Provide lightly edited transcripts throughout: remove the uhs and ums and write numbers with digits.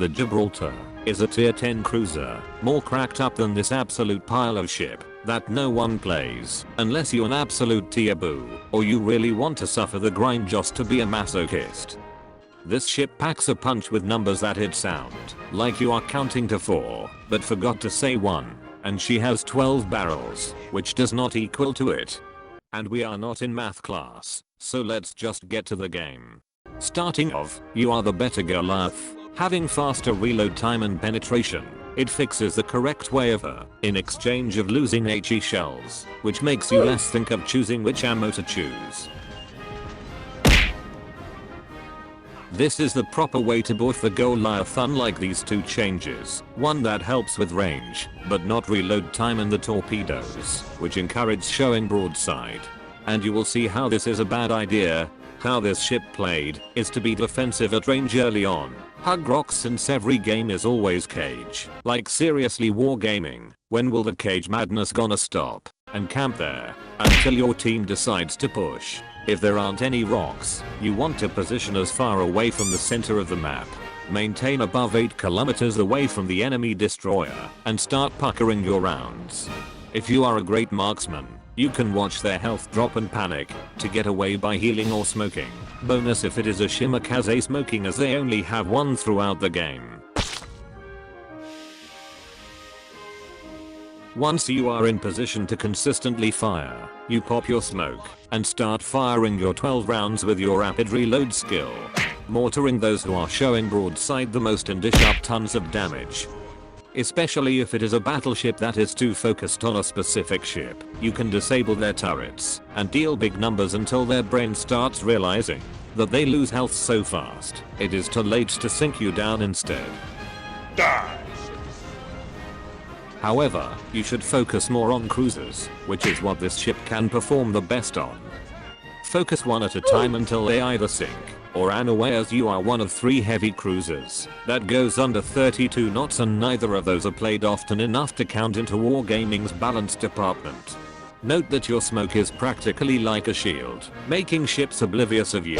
The Gibraltar is a tier 10 cruiser, more cracked up than this absolute pile of ship that no one plays unless you're an absolute tier boo or you really want to suffer the grind just to be a masochist. This ship packs a punch with numbers that hit sound like you are counting to 4 but forgot to say 1, and she has 12 barrels, which does not equal to it. And we are not in math class, so let's just get to the game. Starting off, you are the better Goliath, having faster reload time and penetration. It fixes the correct way of her in exchange of losing HE shells, which makes you less think of choosing which ammo to choose. This is the proper way to buff the Goliath, unlike these two changes, one that helps with range, but not reload time, and the torpedoes, which encourage showing broadside. And you will see how this is a bad idea. How this ship played is to be defensive at range early on, hug rocks, since every game is always cage. Like seriously, wargaming, when will the cage madness gonna stop? And camp there until your team decides to push. If there aren't any rocks, you want to position as far away from the center of the map. Maintain above 8 kilometers away from the enemy destroyer and start puckering your rounds. If you are a great marksman, you can watch their health drop and panic to get away by healing or smoking. Bonus if it is a shimakaze, smoking, as they only have one throughout the game. Once you are in position to consistently fire, you pop your smoke and start firing your 12 rounds with your rapid reload skill, mortaring those who are showing broadside the most and dish up tons of damage. Especially if it is a battleship that is too focused on a specific ship, you can disable their turrets and deal big numbers until their brain starts realizing that they lose health so fast it is too late to sink you down instead. Die! However, you should focus more on cruisers, which is what this ship can perform the best on. Focus one at a time until they either sink or ran away, as you are one of 3 heavy cruisers that goes under 32 knots, and neither of those are played often enough to count into wargaming's balance department. Note that your smoke is practically like a shield, making ships oblivious of you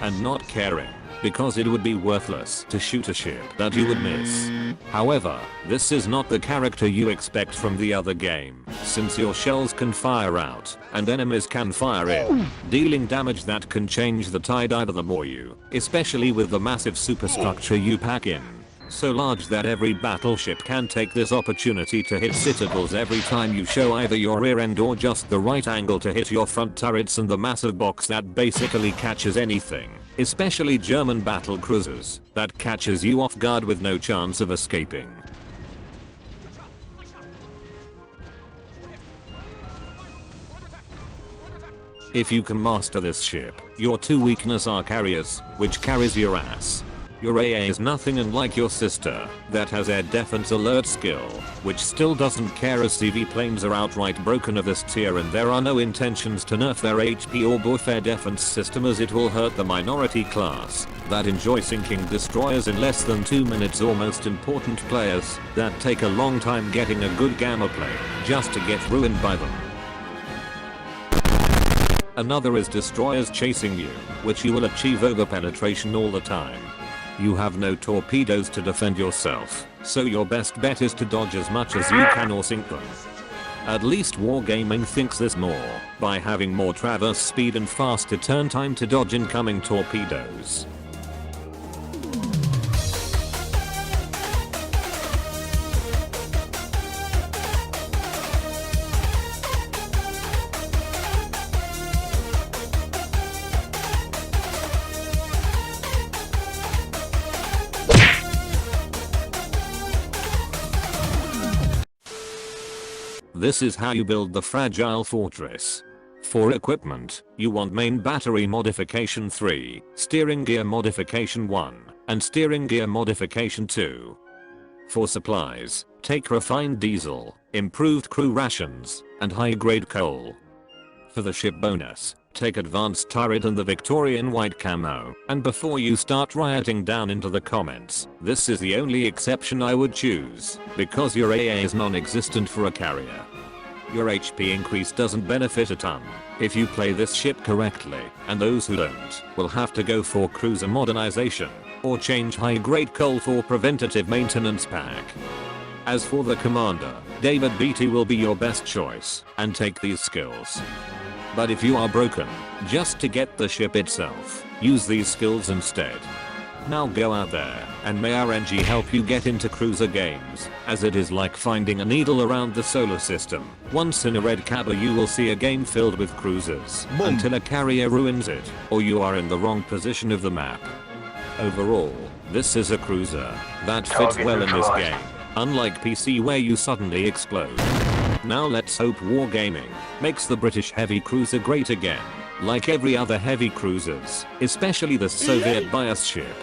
and not caring, because it would be worthless to shoot a ship that you would miss. However, this is not the character you expect from the other game, since your shells can fire out and enemies can fire in, dealing damage that can change the tide either the more you, especially with the massive superstructure you pack in. So large that every battleship can take this opportunity to hit citadels every time you show either your rear end or just the right angle to hit your front turrets, and the massive box that basically catches anything, especially German battle cruisers, that catches you off guard with no chance of escaping. If you can master this ship, your 2 weaknesses are carriers, which carries your ass. Your AA is nothing unlike your sister, that has air defense alert skill, which still doesn't care, as CV planes are outright broken of this tier, and there are no intentions to nerf their HP or buff air defense system, as it will hurt the minority class that enjoy sinking destroyers in less than 2 minutes, or most important, players that take a long time getting a good gamma play just to get ruined by them. Another is destroyers chasing you, which you will achieve over penetration all the time. You have no torpedoes to defend yourself, so your best bet is to dodge as much as you can or sink them. At least wargaming thinks this more by having more traverse speed and faster turn time to dodge incoming torpedoes. This is how you build the fragile fortress. For equipment, you want main battery modification 3, steering gear modification 1, and steering gear modification 2. For supplies, take refined diesel, improved crew rations, and high-grade coal. For the ship bonus, take advanced turret and the Victorian white camo. And before you start rioting down into the comments, this is the only exception I would choose, because your AA is non-existent for a carrier. Your HP increase doesn't benefit a ton if you play this ship correctly, and those who don't will have to go for cruiser modernization or change high grade coal for preventative maintenance pack. As for the commander, David Beatty will be your best choice and take these skills. But if you are broken just to get the ship itself, use these skills instead. Now go out there and may RNG help you get into cruiser games, as it is like finding a needle around the solar system. Once in a red cabin you will see a game filled with cruisers until a carrier ruins it, or you are in the wrong position of the map. Overall, this is a cruiser that fits well in this game, unlike PC where you suddenly explode. Now let's hope Wargaming makes the British heavy cruiser great again, like every other heavy cruisers, especially the Soviet bias ship.